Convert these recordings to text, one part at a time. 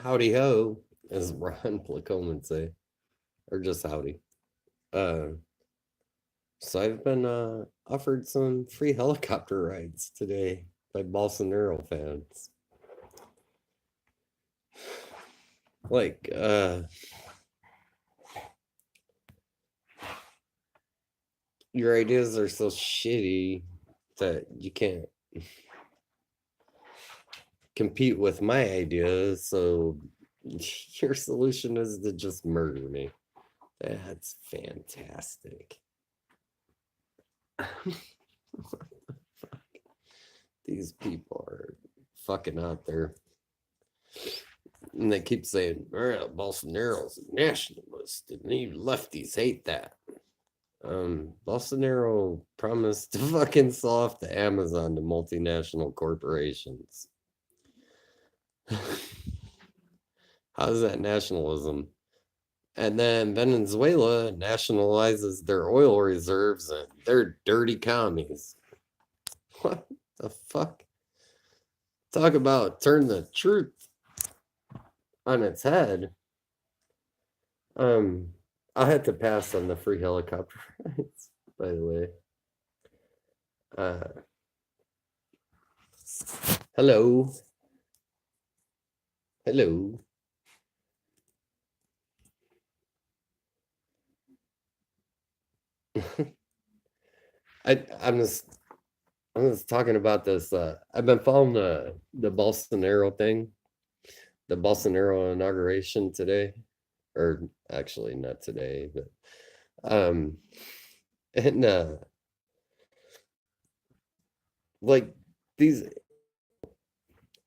Howdy ho, as Ron Placome would say, or just howdy. Uh, so I've been offered some free helicopter rides today by Bolsonaro fans. Like, your ideas are so shitty that you can't compete with my ideas. So your solution is to just murder me. That's fantastic. These people are fucking out there. And they keep saying, well, Bolsonaro's a nationalist and you lefties hate that. Bolsonaro promised to fucking sell off the Amazon to multinational corporations. How's that nationalism? And then Venezuela nationalizes their oil reserves and they're dirty commies. What the fuck? Talk about turn the truth on its head. Um, I had to pass on the free helicopter rides, by the way. Uh, hello. Hello. I'm just talking about this. I've been following the Bolsonaro thing, the Bolsonaro inauguration today, or actually not today, but um, and like these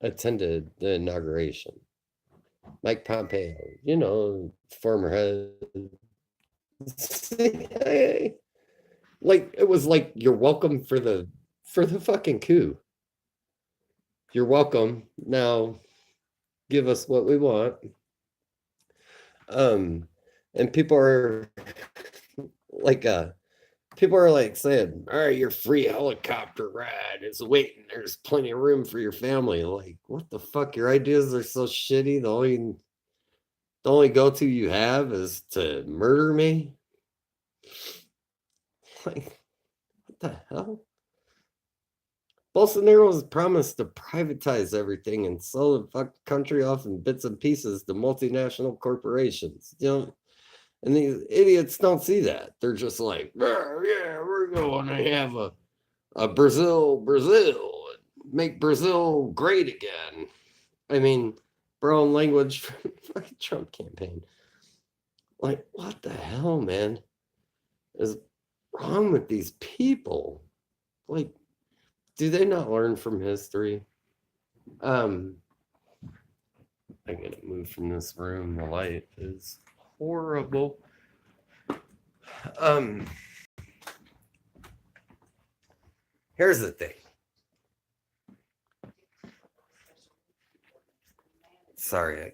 attended the inauguration. Mike Pompeo, former head CIA. Like it was like you're welcome for the fucking coup. You're welcome. Now give us what we want. Um and like people are like saying, all right, your free helicopter ride is waiting. There's plenty of room for your family. Like, what the fuck? Your ideas are so shitty. The only go-to you have is to murder me. Like, what the hell? Bolsonaro's promised to privatize everything and sell the fuck country off in bits and pieces to multinational corporations. And these idiots don't see that. They're just like, yeah, we're going to have a Brazil, make Brazil great again. I mean, brown language for the fucking Trump campaign. Like, what the hell, man, is wrong with these people? Like, do they not learn from history? Um, I gotta move from this room. The light is horrible. Um, Here's the thing. Sorry,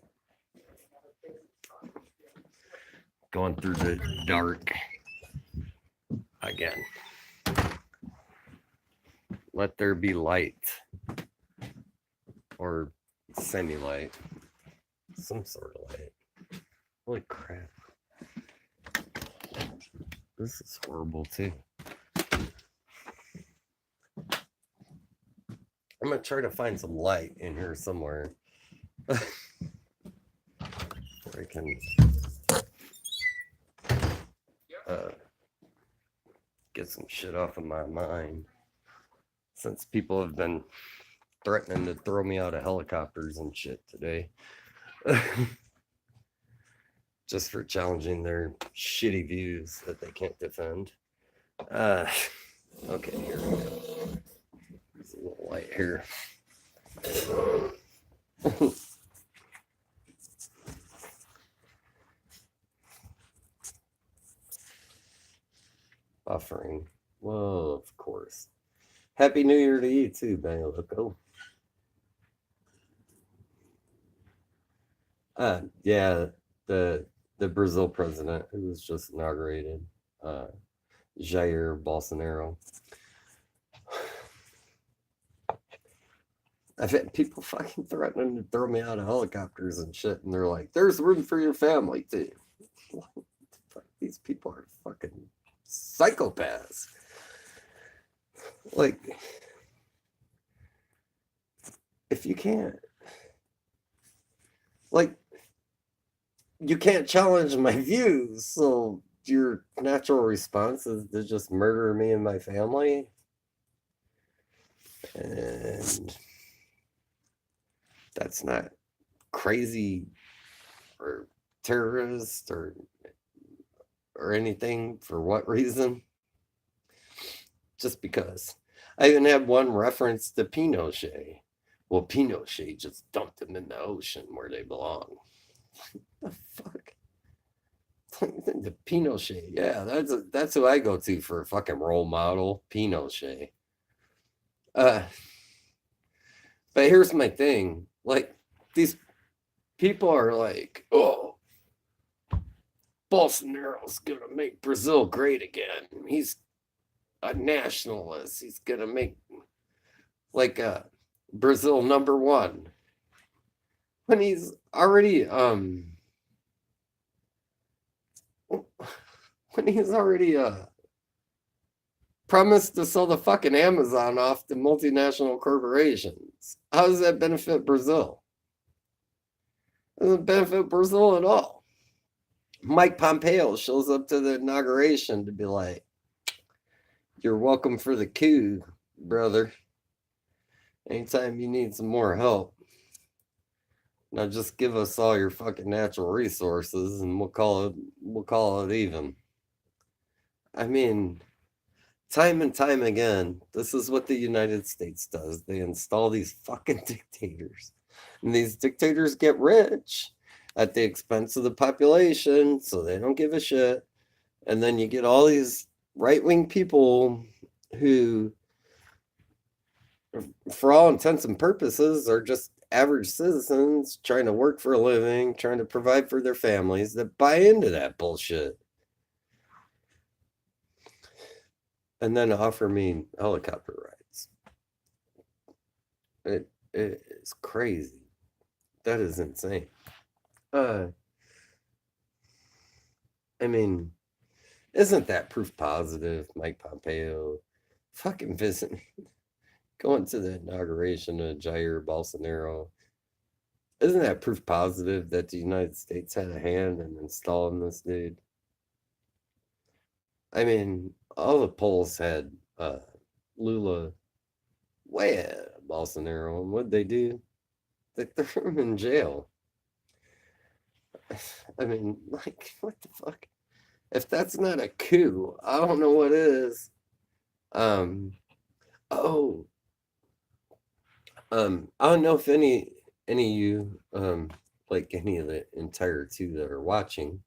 going through the dark again. Let there be light or semi light, some sort of light. Holy crap. This is horrible too. I'm gonna try to find some light in here somewhere. I can uh, get some shit off of my mind. Since people have been threatening to throw me out of helicopters and shit today. Just for challenging their shitty views that they can't defend. Uh, okay, here we go. There's a little light here. Buffering. Well, of course. Happy New Year to you too, Bangaloco. Yeah, the the Brazil president who was just inaugurated, uh, Jair Bolsonaro. I've had people fucking threatening to throw me out of helicopters and shit, and they're like, "There's room for your family too." These people are fucking psychopaths. Like, if you can't, like, you can't challenge my views, so your natural response is to just murder me and my family. And that's not crazy or terrorist or anything. For what reason? Just because. I even had one reference to Pinochet. Well, Pinochet just dumped them in the ocean where they belong. The fuck? The Pinochet, yeah, that's who I go to for a fucking role model, Pinochet. Uh, but here's my thing: like, these people are like, "Oh, Bolsonaro's gonna make Brazil great again. He's a nationalist. He's gonna make like Brazil number one." When he's already when he's already promised to sell the fucking Amazon off to multinational corporations. How does that benefit Brazil? It doesn't benefit Brazil at all. Mike Pompeo shows up to the inauguration to be like, "You're welcome for the coup, brother. Anytime you need some more help, now just give us all your fucking natural resources and we'll call it even." I mean, time and time again, this is what the United States does. They install these fucking dictators. And these dictators get rich at the expense of the population, so they don't give a shit. And then you get all these right-wing people who, for all intents and purposes, are just average citizens trying to work for a living, trying to provide for their families, that buy into that bullshit. And then offer me helicopter rides. It is crazy. That is insane. I mean, isn't that proof positive? Mike Pompeo fucking visiting, going to the inauguration of Jair Bolsonaro. Isn't that proof positive that the United States had a hand in installing this dude? I mean, all the polls had Lula way ahead of Bolsonaro, and what'd they do? They threw him in jail. I mean, like, what the fuck? If that's not a coup, I don't know what is. Um, oh, I don't know if any of you, like any of the entire two that are watching,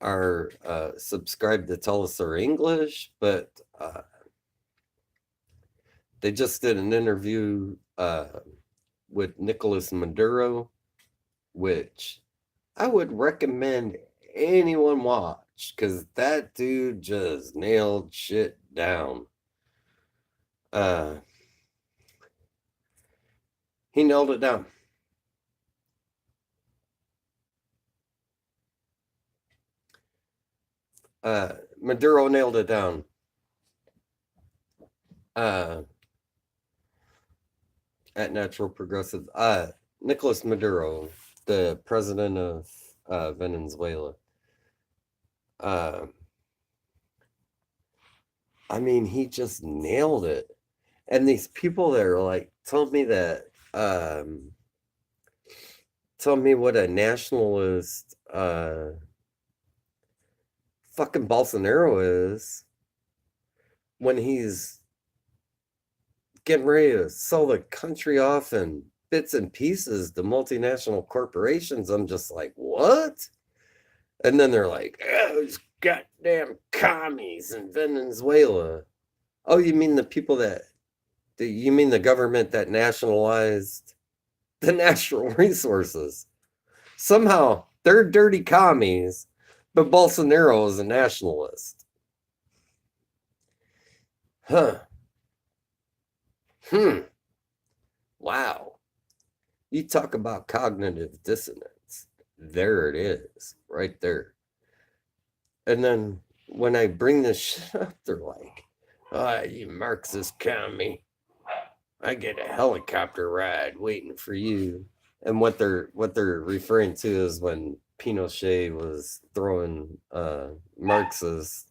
are subscribed to Tulsa English, but they just did an interview with Nicolas Maduro, which I would recommend anyone watch, because that dude just nailed shit down. He nailed it down. Maduro nailed it down. At Natural Progressive. Nicolas Maduro, the president of Venezuela. I mean, he just nailed it. And these people that are like, told me that, told me what a nationalist fucking Bolsonaro is when he's getting ready to sell the country off in bits and pieces to multinational corporations. I'm just like, what? And then they're like, oh, these goddamn commies in Venezuela. Oh, you mean the people you mean the government that nationalized the natural resources? Somehow they're dirty commies, but Bolsonaro is a nationalist. Huh. Wow. You talk about cognitive dissonance. There it is, right there. And then when I bring this shit up, they're like, "Ah, you Marxist commie. I get a helicopter ride waiting for you." And what they're referring to is when Pinochet was throwing Marxists,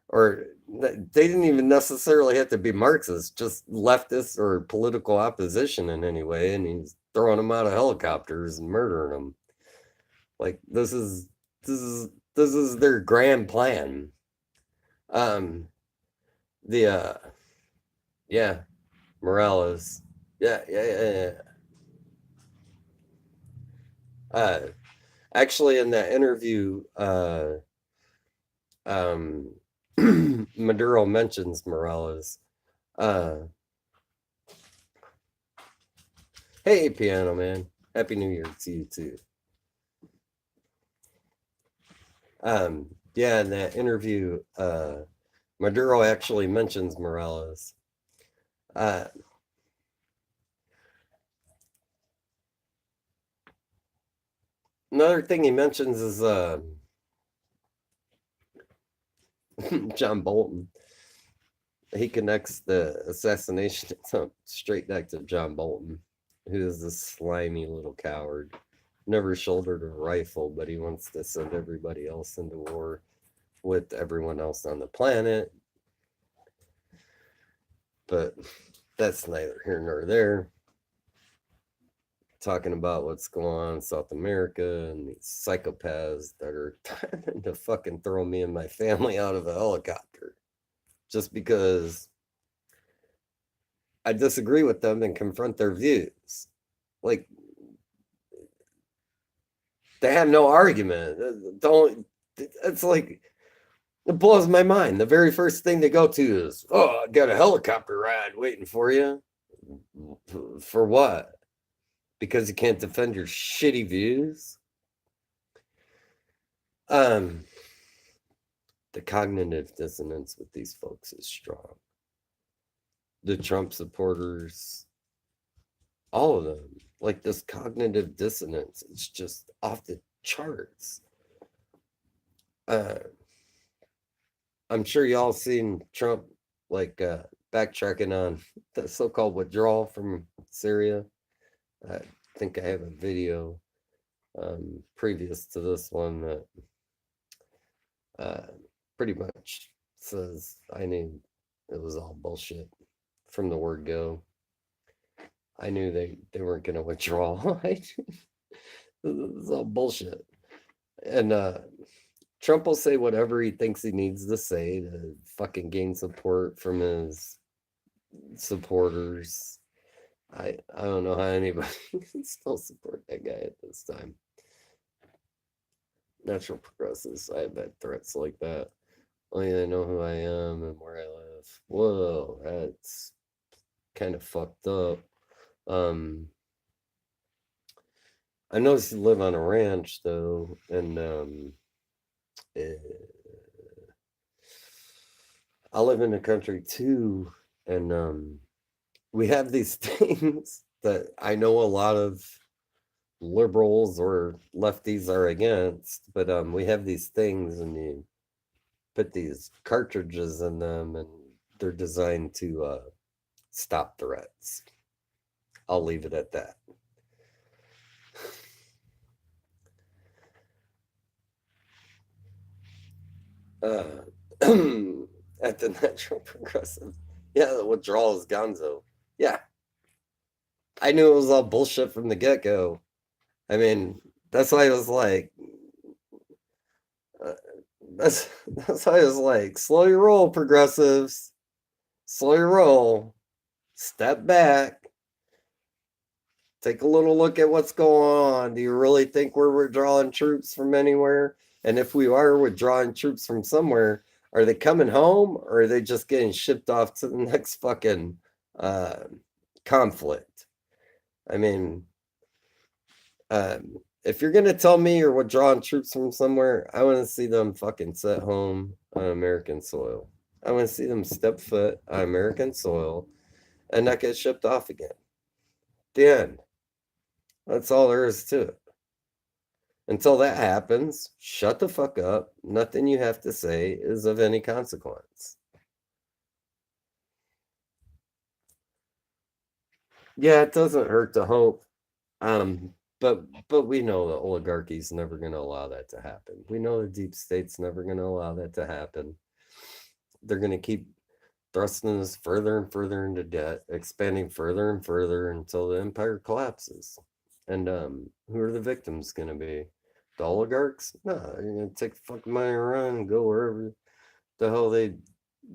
or they didn't even necessarily have to be Marxists, just leftists or political opposition in any way, and he's throwing them out of helicopters and murdering them. Like this is their grand plan. Um, the yeah, Morales, yeah. Uh, Actually, in that interview, um, Maduro mentions Morales. Uh, hey, Piano Man, Happy New Year to you too. Yeah, in that interview, Maduro actually mentions Morales. Uh, Another thing he mentions is John Bolton. He connects the assassination straight back to John Bolton, who is this slimy little coward. Never shouldered a rifle, but he wants to send everybody else into war with everyone else on the planet. But that's neither here nor there. Talking about what's going on in South America and these psychopaths that are trying to fucking throw me and my family out of a helicopter just because I disagree with them and confront their views. Like, they have no argument. Don't, it's like, it blows my mind. The very first thing they go to is, "Oh, I got a helicopter ride waiting for you." For what? Because you can't defend your shitty views? Um, the cognitive dissonance with these folks is strong. The Trump supporters, all of them, like this cognitive dissonance, it's just off the charts. I'm sure y'all seen Trump like backtracking on the so-called withdrawal from Syria. I think I have a video previous to this one that pretty much says I knew it was all bullshit from the word go. I knew they weren't going to withdraw. It was all bullshit. And Trump will say whatever he thinks he needs to say to fucking gain support from his supporters. I don't know how anybody can still support that guy at this time. Natural progressives, I have had threats like that. Only they know who I am and where I live. Whoa, that's kind of fucked up. I noticed you live on a ranch though, and eh, I live in the country too, and we have these things that I know a lot of liberals or lefties are against, but we have these things, and you put these cartridges in them, and they're designed to stop threats. I'll leave it at that. At the Natural Progressive, yeah, the withdrawal is gonzo. Yeah, I knew it was all bullshit from the get go. I mean, that's why I was like, uh, that's why I was like, slow your roll, progressives, slow your roll, step back, take a little look at what's going on. Do you really think we're withdrawing troops from anywhere? And if we are withdrawing troops from somewhere, are they coming home or are they just getting shipped off to the next fucking uh, conflict? I mean, if you're gonna tell me you're withdrawing troops from somewhere, I want to see them fucking set home on American soil. I want to see them step foot on American soil and not get shipped off again. The end. That's all there is to it. Until that happens, shut the fuck up. Nothing you have to say is of any consequence. Yeah, it doesn't hurt to hope. But we know the oligarchy's never going to allow that to happen. We know the deep state's never going to allow that to happen. They're going to keep thrusting us further and further into debt, expanding further and further until the empire collapses. And who are the victims going to be? The oligarchs? No, you're going to take the fucking money around and go wherever the hell they're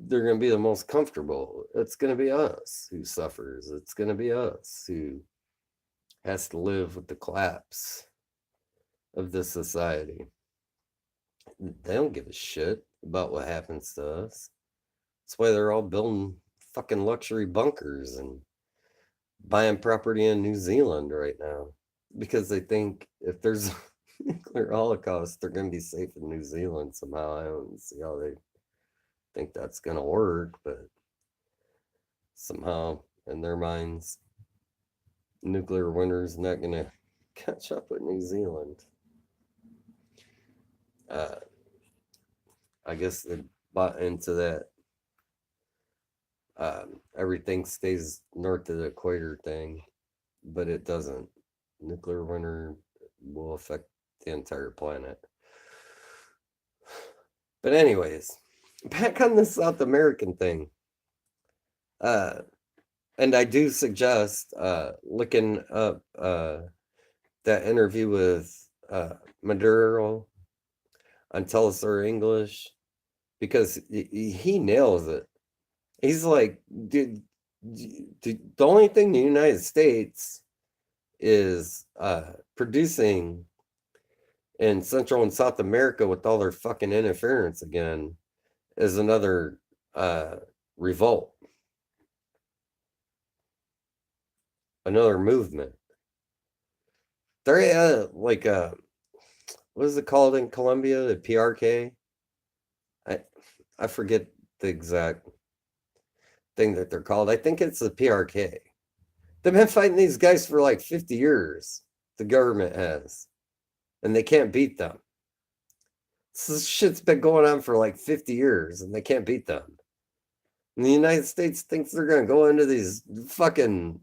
going to be the most comfortable. It's going to be us who suffers. It's going to be us who has to live with the collapse of this society. They don't give a shit about what happens to us. That's why they're all building fucking luxury bunkers and buying property in New Zealand right now because they think if there's a nuclear holocaust, they're going to be safe in New Zealand somehow. I don't see how they think that's going to work, but somehow in their minds, nuclear winter's not going to catch up with New Zealand. I guess they bought into that everything stays north of the equator thing, but it doesn't. Nuclear winter will affect the entire planet. But anyways, back on the South American thing. And I do suggest looking up that interview with Maduro on Telesur English because he nails it. He's like, dude, the only thing the United States is producing in Central and South America with all their fucking interference again is another revolt, another movement. They're like what is it called in Colombia? The PRK. I forget the exact thing that they're called. I think it's the PRK. They've been fighting these guys for like 50 years. The government has, and they can't beat them. So this shit's been going on for like 50 years, and they can't beat them. And the United States thinks they're going to go into these fucking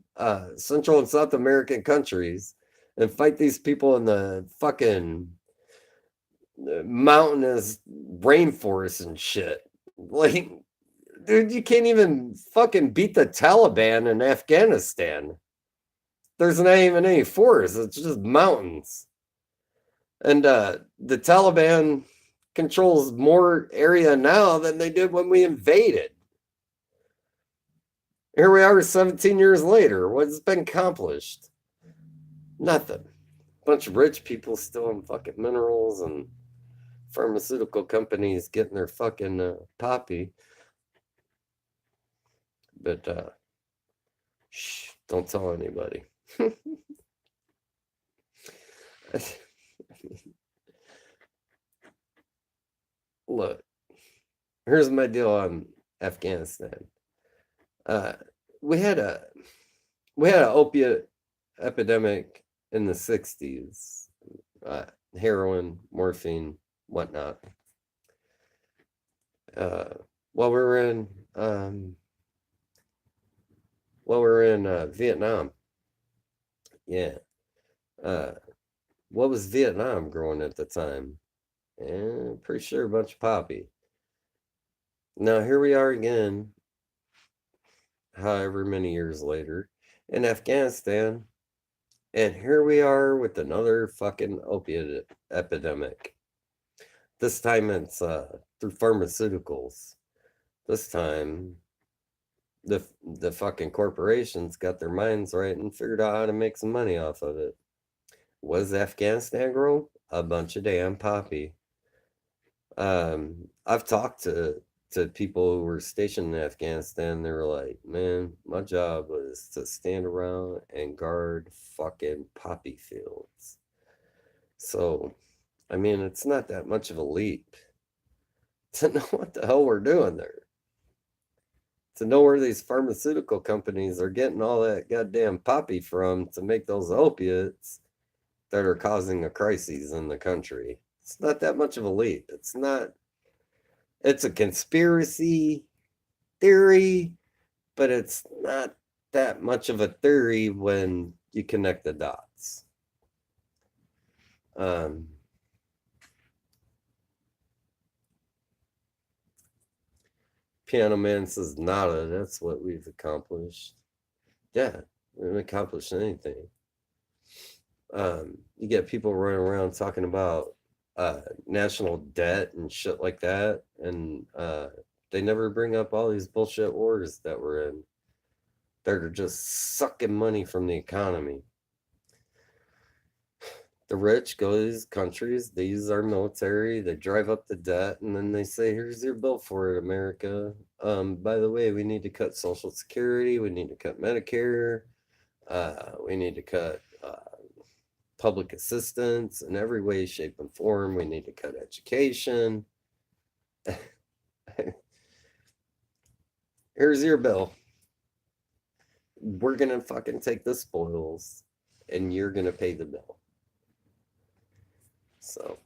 Central and South American countries and fight these people in the fucking mountainous rainforest and shit. Like, dude, you can't even fucking beat the Taliban in Afghanistan. There's not even any forest, it's just mountains. And the Taliban controls more area now than they did when we invaded. Here we are 17 years later. What's been accomplished? Nothing. Bunch of rich people stealing fucking minerals and pharmaceutical companies getting their fucking poppy. But shh, don't tell anybody. Look, here's my deal on Afghanistan. We had an opiate epidemic in the 60s, heroin, morphine, whatnot. While we were in Vietnam. Yeah. What was Vietnam growing at the time? Pretty sure a bunch of poppy. Now here we are again, however many years later, in Afghanistan, and here we are with another fucking opiate epidemic. This time it's through pharmaceuticals. This time the fucking corporations got their minds right and figured out how to make some money off of it. What does Afghanistan grow? A bunch of damn poppy. I've talked to people who were stationed in Afghanistan. They were like, man, my job was to stand around and guard fucking poppy fields. So, I mean, it's not that much of a leap to know what the hell we're doing there. to know where these pharmaceutical companies are getting all that goddamn poppy from to make those opiates that are causing a crisis in the country. It's not that much of a leap. It's not, it's a conspiracy theory, but it's not that much of a theory when you connect the dots. Piano Man says nada. That's what we've accomplished. Yeah, we haven't accomplished anything. You get people running around talking about national debt and shit like that, and they never bring up all these bullshit wars that we're in. They're just sucking money from the economy. The rich go to these countries, they use our military, they drive up the debt, and then they say, here's your bill for it, America. By the way, we need to cut Social Security, we need to cut Medicare, we need to cut public assistance in every way, shape, and form. We need to cut education. Here's your bill. We're gonna fucking take the spoils, and you're gonna pay the bill. So,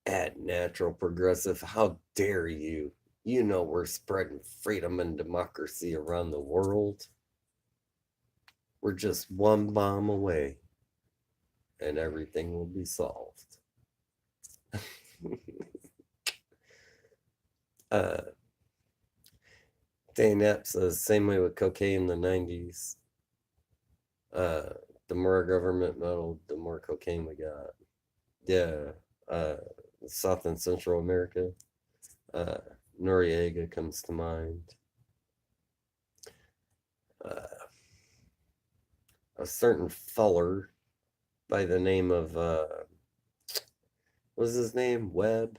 at Natural Progressive, how dare you? You know we're spreading freedom and democracy around the world. We're just one bomb away, and everything will be solved. Dane Epp says, same way with cocaine in the 90s. The more our government meddled, the more cocaine we got. Yeah. South and Central America. Noriega comes to mind. A certain feller by the name of what was his name? Webb.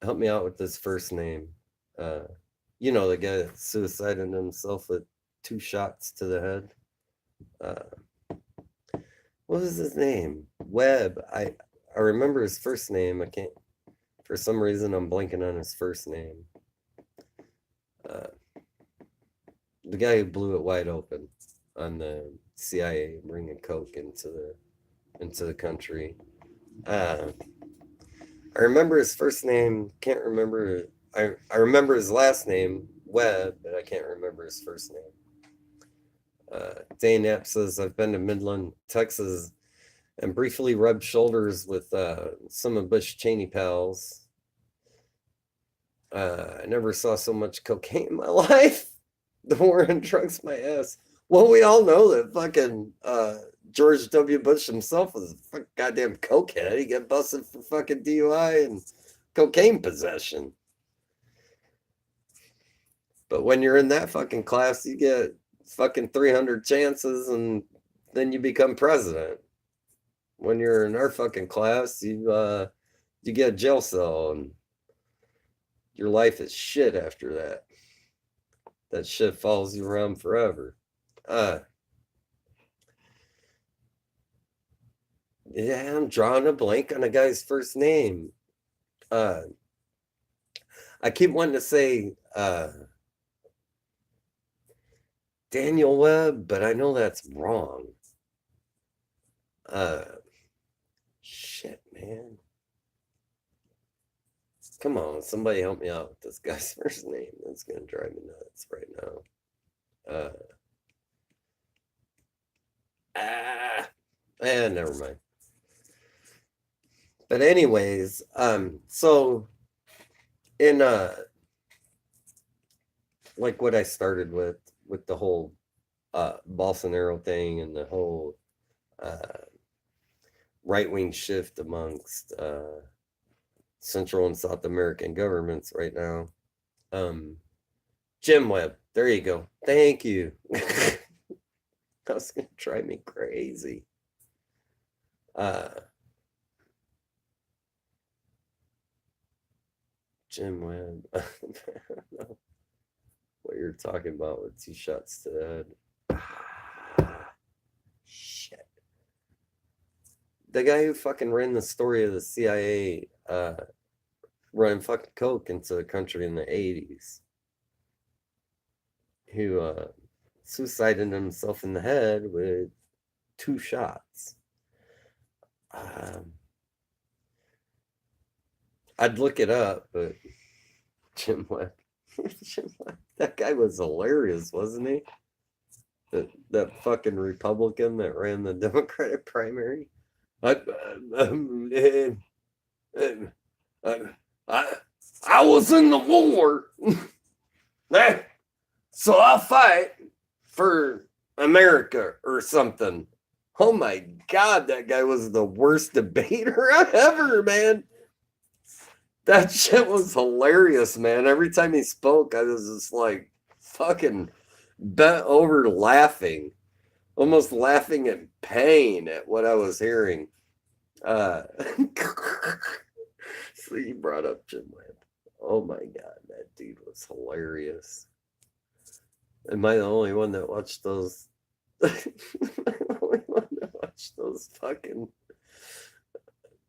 Help me out with this first name. You know, the guy that suicided himself with 2 shots to the head. What was his name? Webb. I remember his first name. I can't, for some reason I'm blanking on his first name. The guy who blew it wide open on the CIA bringing coke into the country. I remember his first name. Can't remember. I remember his last name, Webb, but I can't remember his first name. Dane Epp says, I've been to Midland, Texas, and briefly rubbed shoulders with some of Bush Cheney pals. I never saw so much cocaine in my life. The war on drugs, my ass. Well, we all know that fucking George W. Bush himself was a goddamn cokehead. He got busted for fucking DUI and cocaine possession. But when you're in that fucking class, you get fucking 300 chances and then you become president. When you're in our fucking class, you get a jail cell and your life is shit after that. That shit follows you around forever. Yeah, I'm drawing a blank on a guy's first name. I keep wanting to say Daniel Webb, but I know that's wrong. Shit, man. Come on, somebody help me out with this guy's first name. That's gonna drive me nuts right now. Never mind. But anyways, so in like what I started with the whole Bolsonaro thing and the whole right-wing shift amongst Central and South American governments right now. Jim Webb, there you go. Thank you. That's gonna drive me crazy. Jim Webb. I don't know what you're talking about with 2 shots to the head. Shit. The guy who fucking ran the story of the CIA running fucking coke into the country in the 80s, who suicided himself in the head with 2 shots. Um, I'd look it up, but Jim Webb, Jim Webb, that guy was hilarious, wasn't he? That fucking Republican that ran the Democratic primary. I, um, um, I, I was in the war, so I'll fight for America or something. Oh my God, that guy was the worst debater ever, man. That shit was hilarious, man. Every time he spoke, I was just like fucking bent over laughing, almost laughing in pain at what I was hearing. Uh, so you brought up Jim Webb. Oh my God, that dude was hilarious. Am I the only one that watched those? Am I the only one that watched those fucking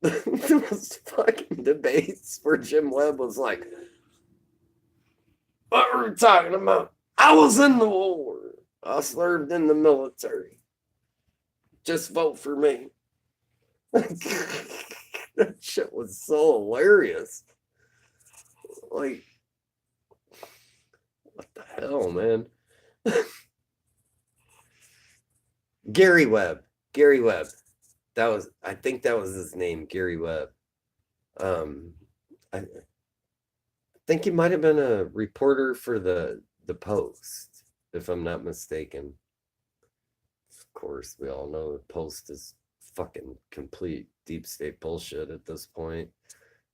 those fucking debates where Jim Webb was like, "What were we talking about? I was in the war. I served in the military. Just vote for me." That shit was so hilarious. Like, what the hell, man? Gary Webb. Gary Webb. I think that was his name, Gary Webb. I think he might have been a reporter for the Post, if I'm not mistaken. Of course, we all know the Post is fucking complete deep state bullshit at this point.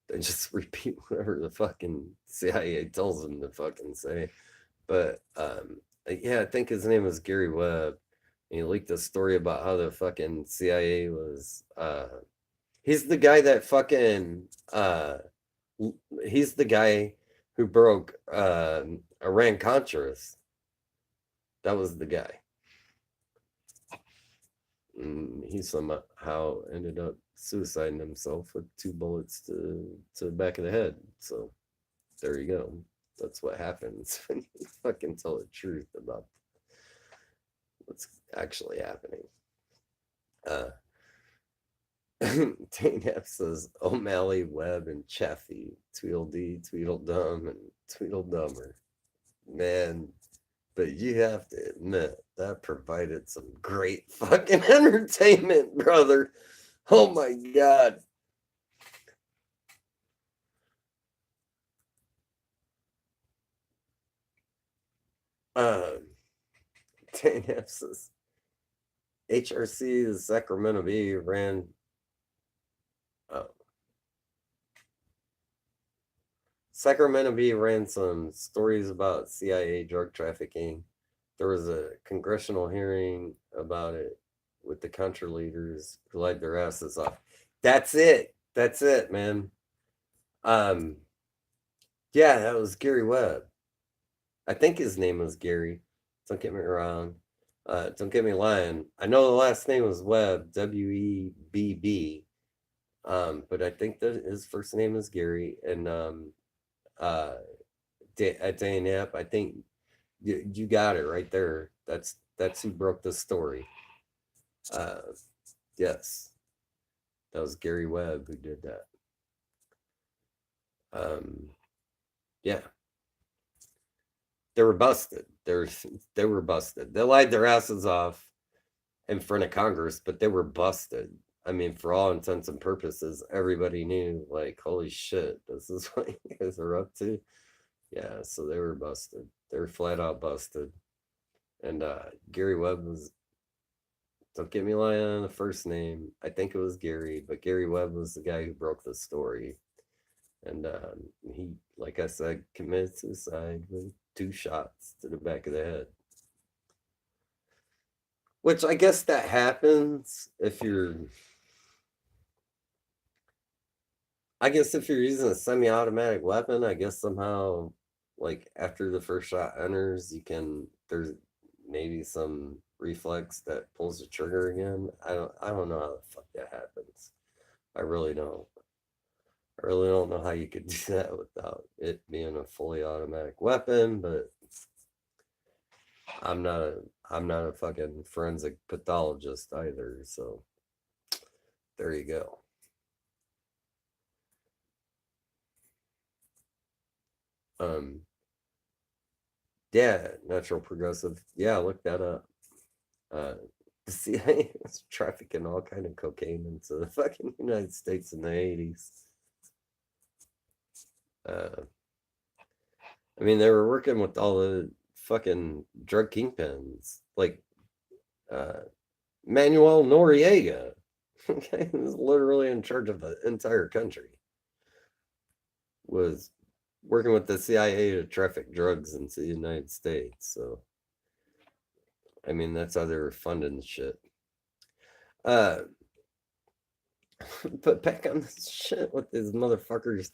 They just repeat whatever the fucking CIA tells them to fucking say. But yeah, I think his name was Gary Webb. And he leaked a story about how the fucking CIA was he's the guy that fucking he's the guy who broke Iran Contras. That was the guy. And he somehow ended up suiciding himself with 2 bullets to the back of the head. So there you go. That's what happens when you fucking tell the truth about what's actually happening. Dane F says O'Malley, Webb, and Chaffee, Tweedledee, Tweedledum, and Tweedledummer. Man, but you have to admit that provided some great fucking entertainment, brother. Oh my God. Dane F says HRC, the Sacramento Bee ran. Oh. Sacramento Bee ran some stories about CIA drug trafficking. There was a congressional hearing about it with the Contra leaders who lied their asses off. That's it. That's it, man. Yeah, that was Gary Webb. I think his name was Gary. Don't get me wrong. Don't get me lying. I know the last name was Webb, Webb. But I think that his first name is Gary. And Dane Knapp, I think you got it right there. That's who broke the story. Yes, that was Gary Webb who did that. Yeah, they were busted. They were busted. They lied their asses off in front of Congress, but they were busted. I mean, for all intents and purposes, everybody knew, like, holy shit, this is what you guys are up to. Yeah, so they were busted. They were flat out busted. And Gary Webb was, don't get me lying on the first name. I think it was Gary, but Gary Webb was the guy who broke the story. And he, like I said, committed suicide with 2 shots to the back of the head. Which I guess that happens if you're, I guess if you're using a semi-automatic weapon, I guess somehow, like after the first shot enters, there's maybe some reflex that pulls the trigger again. I don't know how the fuck that happens. I really don't. I really don't know how you could do that without it being a fully automatic weapon, but I'm not a I'm not a fucking forensic pathologist either, so there you go. Um yeah, natural progressive. Yeah, look that up. Uh the CIA was trafficking all kind of cocaine into the fucking United States in the 80s. Uh I mean they were working with all the fucking drug kingpins, like uh Manuel Noriega. Okay, he was literally in charge of the entire country. Was working with the CIA to traffic drugs into the United States. So, I mean, that's how they were funding shit. Uh, but back on this shit with these motherfuckers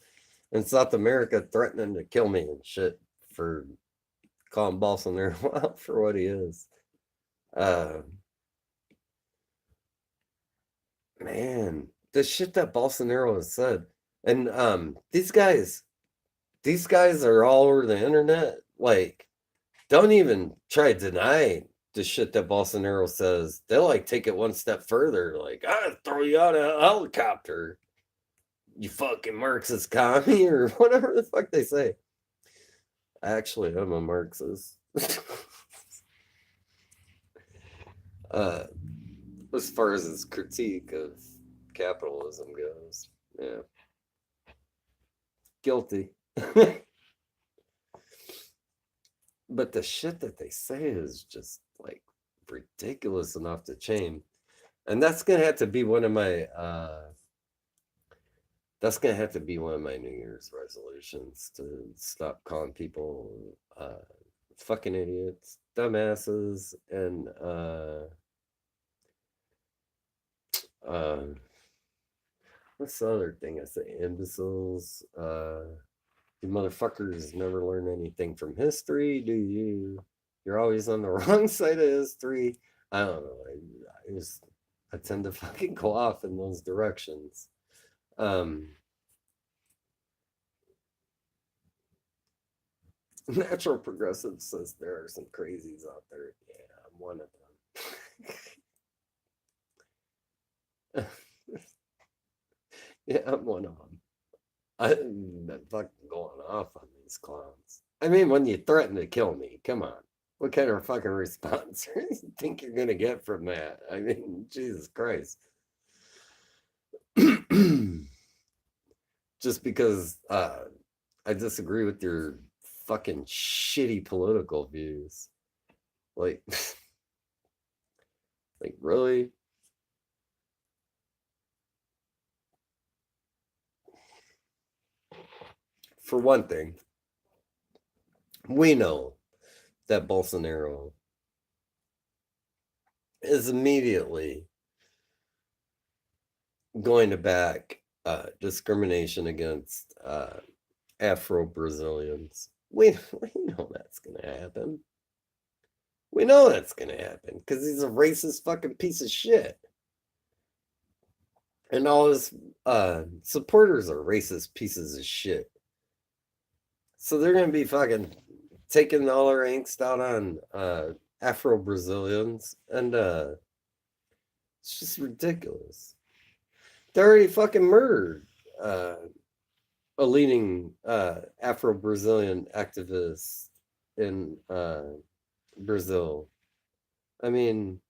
in South America threatening to kill me and shit for calling Bolsonaro out for what he is. Uh, man, the shit that Bolsonaro has said, and these guys are all over the internet. Like, don't even try to deny the shit that Bolsonaro says. They'll like take it one step further, like, I'll throw you out of a helicopter, you fucking Marxist commie, or whatever the fuck they say. Actually, I'm a Marxist. uh, as far as his critique of capitalism goes, yeah, guilty. But the shit that they say is just like ridiculous and off the chain. And that's gonna have to be one of my New Year's resolutions, to stop calling people fucking idiots, dumbasses, and uh what's the other thing I say? Imbeciles. You motherfuckers never learn anything from history, do you? You're always on the wrong side of history. I don't know. I tend to fucking go off in those directions. Um, Natural Progressive says there are some crazies out there. Yeah, I'm one of them. Yeah, I'm one of them. I've been fucking going off on these clowns. I mean, when you threaten to kill me, come on. What kind of fucking response do you think you're gonna get from that? I mean, Jesus Christ. Just because I disagree with your fucking shitty political views. Like, like really? For one thing, we know that Bolsonaro is immediately going to back discrimination against Afro Brazilians. We know that's going to happen. We know that's going to happen because he's a racist fucking piece of shit. And all his supporters are racist pieces of shit. So they're going to be fucking taking all their angst out on Afro Brazilians. And it's just ridiculous. They already fucking murdered uh, a leading Afro Brazilian activist in Brazil. I mean,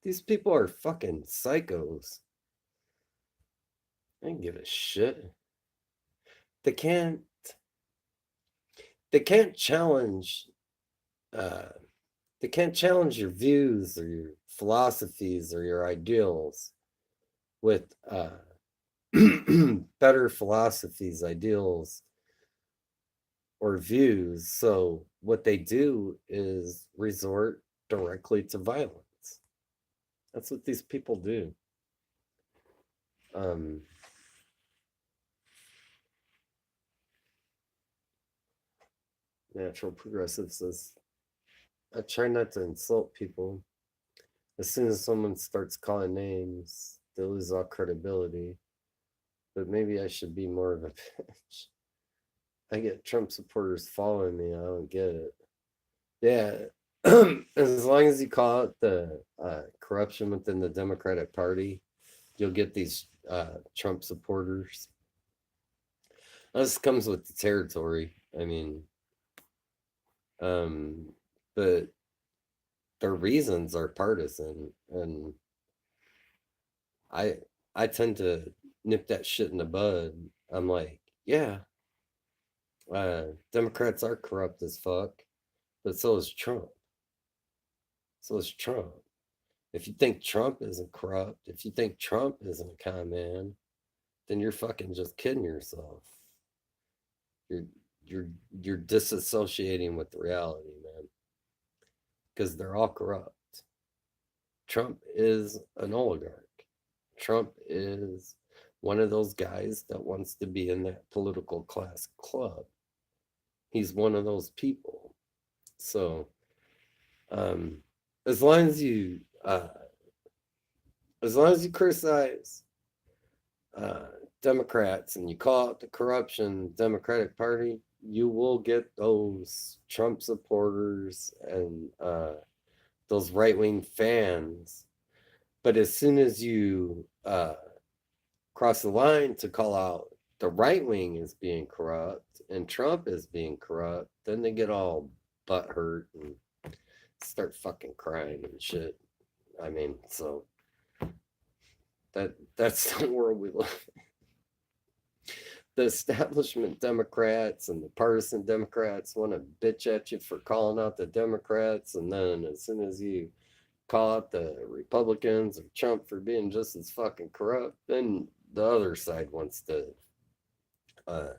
these people are fucking psychos. I don't give a shit. They can't. They can't challenge. Uh, they can't challenge your views or your philosophies or your ideals with better philosophies, ideals, or views. So what they do is resort directly to violence. That's what these people do. Um, Natural Progressive says, I try not to insult people. As soon as someone starts calling names, they lose all credibility. But maybe I should be more of a bitch. I get Trump supporters following me. I don't get it. Yeah. As long as you call it the corruption within the Democratic Party, you'll get these Trump supporters. This comes with the territory. I mean, but their reasons are partisan, and I I tend to nip that shit in the bud. I'm like, yeah, Democrats are corrupt as fuck, but so is Trump. So is Trump. If you think Trump isn't corrupt, if you think Trump isn't a con man, then you're fucking just kidding yourself. You're you're you're disassociating with the reality, man. Because they're all corrupt. Trump is an oligarch. Trump is one of those guys that wants to be in that political class club. He's one of those people. So, um, as long as you, as long as you criticize uh, Democrats and you call it the corruption Democratic Party, you will get those Trump supporters and those right wing fans. But as soon as you cross the line to call out the right wing is being corrupt and Trump is being corrupt, then they get all butthurt and start fucking crying and shit. I mean, so that's the world we live in. The establishment Democrats and the partisan Democrats want to bitch at you for calling out the Democrats, and then as soon as you call out the Republicans or Trump for being just as fucking corrupt, then the other side wants to uh,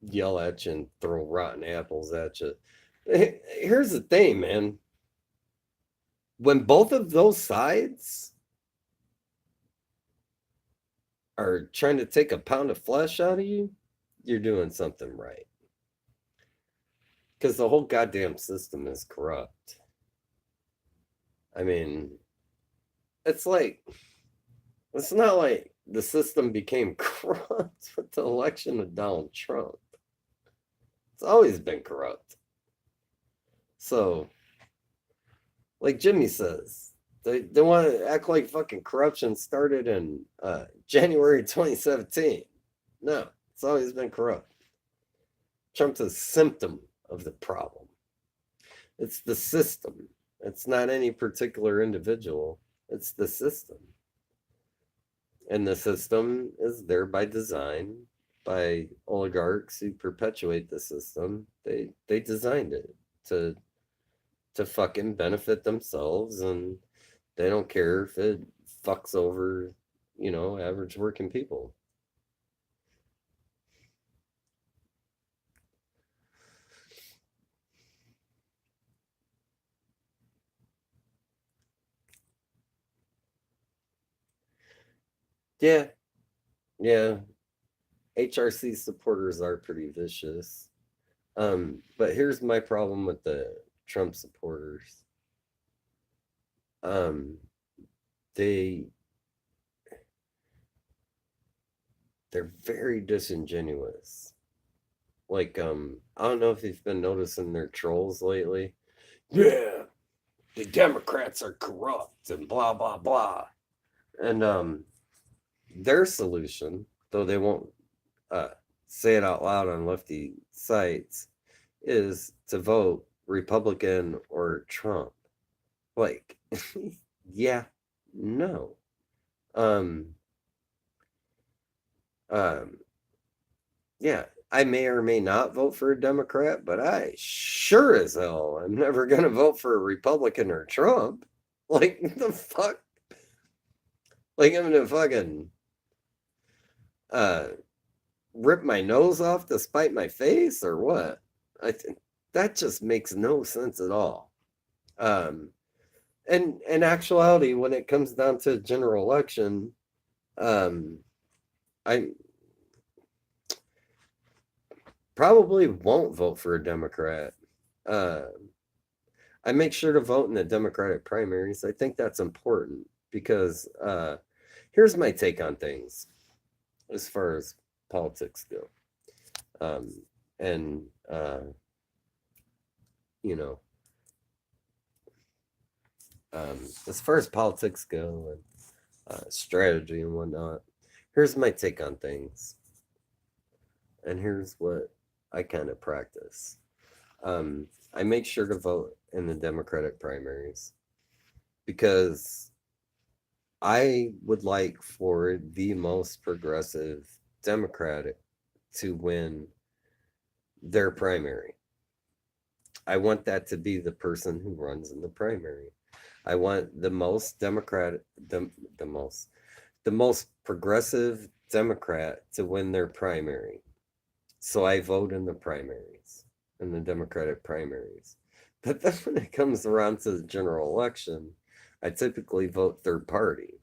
yell at you and throw rotten apples at you. Here's the thing, man. When both of those sides are trying to take a pound of flesh out of you, you're doing something right. Because the whole goddamn system is corrupt. I mean, it's like, it's not like the system became corrupt with the election of Donald Trump. It's always been corrupt. So, like Jimmy says, they want to act like fucking corruption started in January 2017. No, it's always been corrupt. Trump's a symptom of the problem. It's the system. It's not any particular individual. It's the system. And the system is there by design by oligarchs who perpetuate the system. They designed it to fucking benefit themselves, and they don't care if it fucks over, average working people. Yeah, yeah. HRC supporters are pretty vicious. But here's my problem with the Trump supporters. Um, they they're very disingenuous. Like, I don't know if you've been noticing their trolls lately. Yeah, the Democrats are corrupt and blah blah blah. And their solution, though they won't uh, say it out loud on lefty sites, is to vote Republican or Trump. Like, yeah, no. Um, um, yeah, I may or may not vote for a Democrat, but I sure as hell I'm never gonna vote for a Republican or Trump. Like the fuck? Like I'm gonna fucking uh rip my nose off to spite my face or what? I think that just makes no sense at all. Um and in actuality, when it comes down to general election, um I probably won't vote for a Democrat. Uh I make sure to vote in the Democratic primaries. I think that's important because here's my take on things as far as politics go. And, you know, as far as politics go and strategy and whatnot, here's my take on things. And here's what I kind of practice. I make sure to vote in the Democratic primaries because I would like for the most progressive Democratic to win their primary. I want that to be the person who runs in the primary. I want the most Democratic, the most progressive Democrat to win their primary. So I vote in the primaries, in the Democratic primaries. But then when it comes around to the general election, I typically vote third party.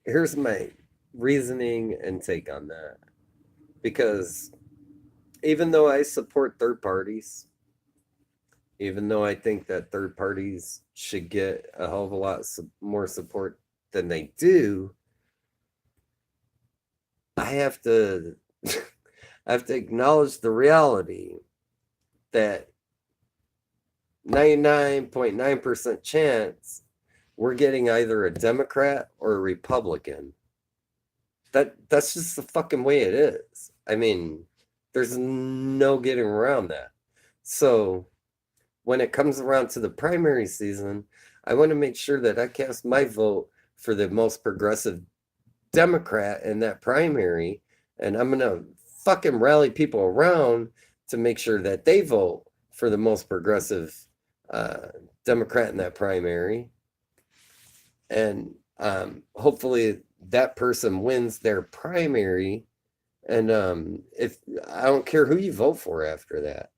Here's my reasoning and take on that. Because even though I support third parties, even though I think that third parties should get a hell of a lot more support than they do, I have to I have to acknowledge the reality that 99.9% chance we're getting either a Democrat or a Republican. That's just the fucking way it is. I mean, there's no getting around that. So when it comes around to the primary season, I want to make sure that I cast my vote for the most progressive Democrat in that primary, and I'm gonna fucking rally people around to make sure that they vote for the most progressive Democrat in that primary, and hopefully that person wins their primary. And if I don't care who you vote for after that,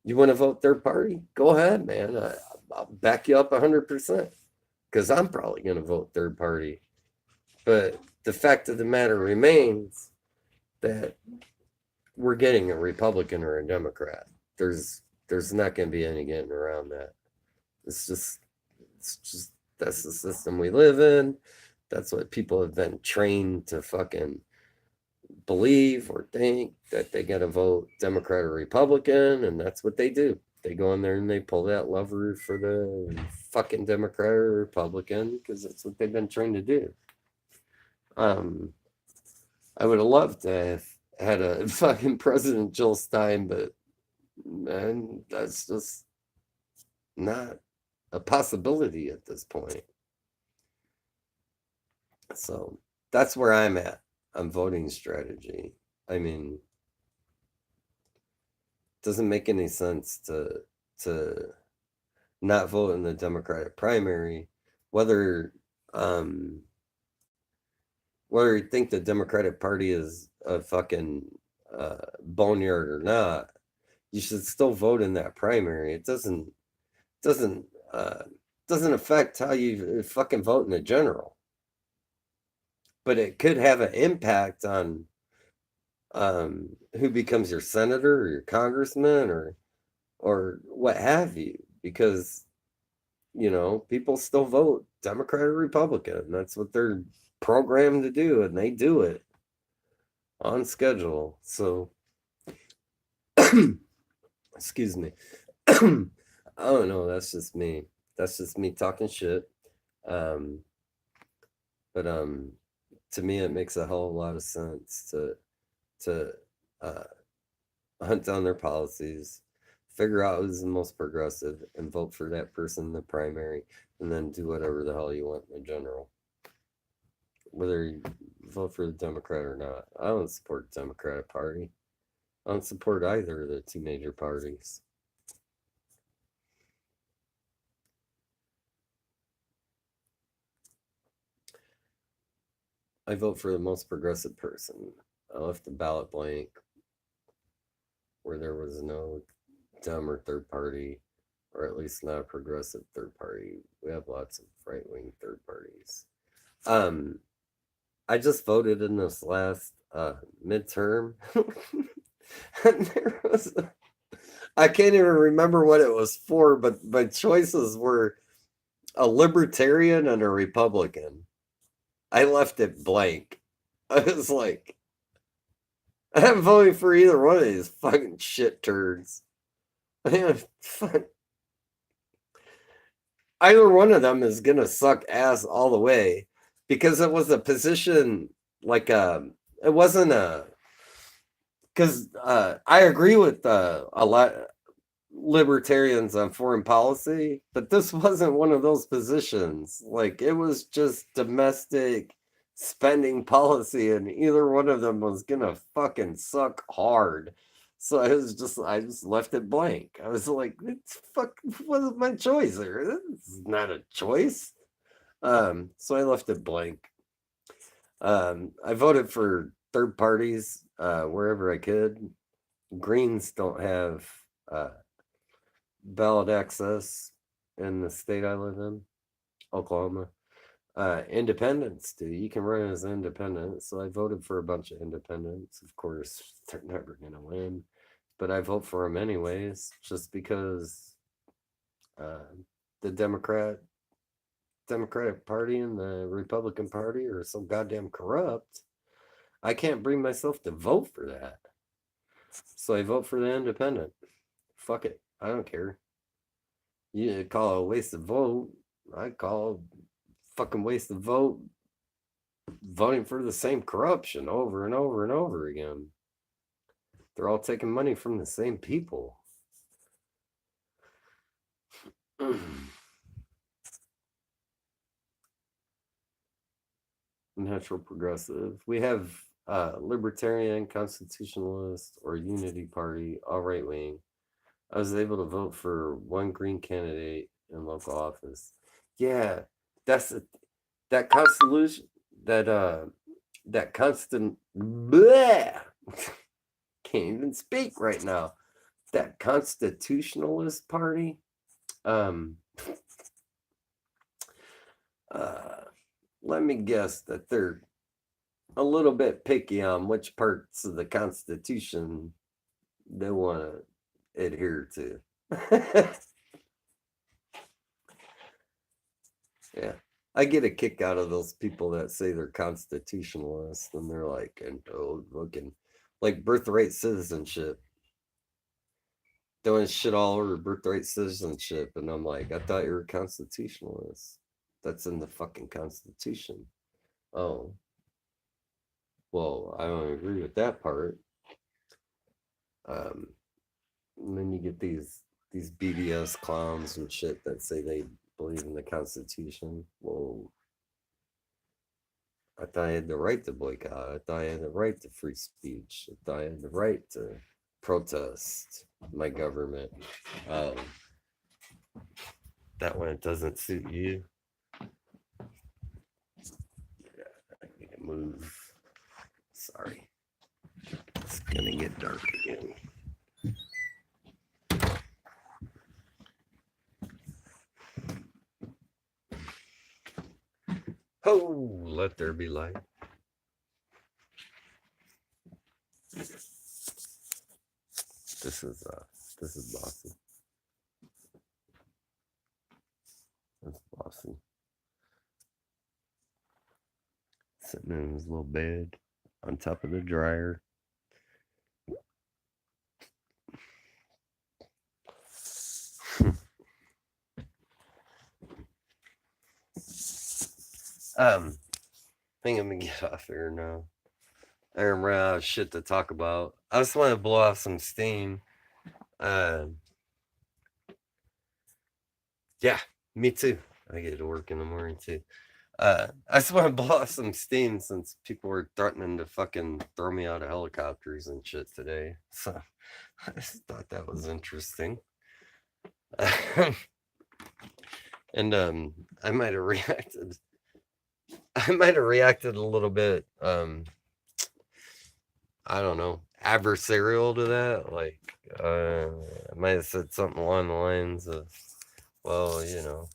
you want to vote third party, go ahead, man. I'll back you up 100% because I'm probably going to vote third party. But the fact of the matter remains that we're getting a Republican or a Democrat. There's not going to be any getting around that. It's just that's the system we live in. That's what people have been trained to fucking believe or think, that they got to vote Democrat or Republican, and that's what they do. They go in there and they pull that lever for the fucking Democrat or Republican because that's what they've been trained to do. I would have loved to have had a fucking President Jill Stein, but man, that's just not a possibility at this point. So that's where I'm at on voting strategy. I mean, it doesn't make any sense to not vote in the Democratic primary, whether whether you think the Democratic Party is a fucking boneyard or not. You should still vote in that primary. It doesn't affect how you fucking vote in the general, but it could have an impact on who becomes your senator or your congressman or what have you, because people still vote Democrat or Republican. That's what they're programmed to do, and they do it on schedule. So excuse me. I don't know, that's just me talking shit. But to me it makes a whole lot of sense to hunt down their policies, figure out who's the most progressive, and vote for that person in the primary, and then do whatever the hell you want in the general. Whether you vote for the Democrat or not. I don't support the Democratic Party. I don't support either of the two major parties. I vote for the most progressive person. I left the ballot blank where there was no Dem or third party, or at least not a progressive third party. We have lots of right-wing third parties. I just voted in this last midterm, and there was I can't even remember what it was for, but my choices were a libertarian and a Republican. I left it blank. I was like, I'm voting for either one of these fucking shit turds. Either one of them is gonna suck ass all the way because it was a position like it wasn't a because I agree with a lot libertarians on foreign policy, but this wasn't one of those positions. Like it was just domestic spending policy, and either one of them was gonna fucking suck hard. So I just left it blank. I was like, it's fuck wasn't my choice there. This is not a choice. So I left it blank. I voted for third parties wherever I could. Greens don't have ballot access in the state I live in, Oklahoma. Independents do. You can run as an independent. So I voted for a bunch of independents. Of course, they're never going to win, but I vote for them anyways, just because the Democratic Party and the Republican Party are so goddamn corrupt. I can't bring myself to vote for that. So I vote for the independent. Fuck it. I don't care. You call it a waste of vote. I call fucking waste of vote voting for the same corruption over and over and over again. They're all taking money from the same people. Natural progressive. We have libertarian, constitutionalist, or unity party, all right wing. I was able to vote for one green candidate in local office. Yeah, that's that constitution that constant bleh, can't even speak right now. That constitutionalist party, um, let me guess that they're a little bit picky on which parts of the Constitution they want to adhere to. Yeah. I get a kick out of those people that say they're constitutionalists and they're like, and looking like birthright citizenship, doing shit all over birthright citizenship. And I'm like, I thought you were constitutionalists. That's in the fucking Constitution. Oh, well, I don't agree with that part. And then you get these BDS clowns and shit that say they believe in the Constitution. Well, I thought I had the right to boycott. I thought I had the right to free speech. I thought I had the right to protest my government. That one doesn't suit you. Yeah, I need to move. Sorry. It's gonna get dark again. Oh, let there be light. This is bossy. That's bossy. Sitting in his little bed on top of the dryer. I think I'm gonna get off here now. I'm running out of shit to talk about. I just want to blow off some steam. Yeah, me too. I get to work in the morning too. I just want to blow off some steam since people were threatening to fucking throw me out of helicopters and shit today. So I just thought that was interesting. And I might have reacted. I might have reacted a little bit. I don't know, adversarial to that. Like, I might have said something along the lines of, "Well, you know,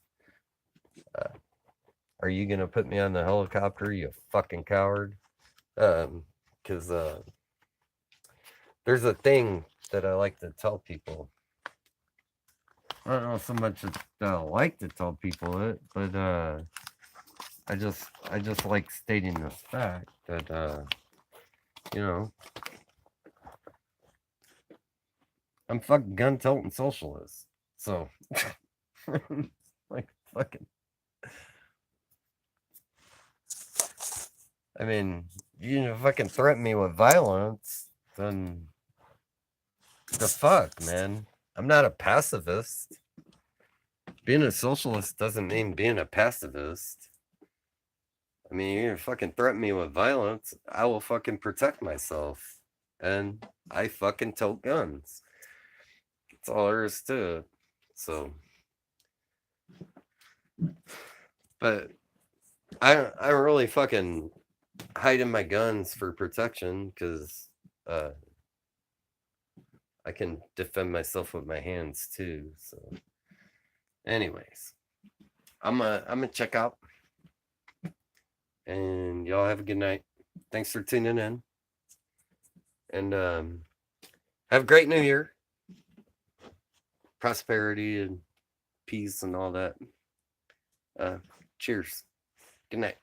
are you gonna put me on the helicopter, you fucking coward?" Because there's a thing that I like to tell people. I don't know so much that I like to tell people it, but I just like stating this fact that you know, I'm fucking gun toting socialist. So like fucking I mean, you fucking threaten me with violence, then the fuck, man. I'm not a pacifist. Being a socialist doesn't mean being a pacifist. I mean, you're gonna fucking threaten me with violence, I will fucking protect myself. And I fucking tote guns. That's all there is to it. So, but I'm really fucking hiding my guns for protection because I can defend myself with my hands too. So, anyways, I'm gonna check out, and y'all have a good night. Thanks for tuning in, and have a great New Year, prosperity and peace and all that. Cheers. Good night.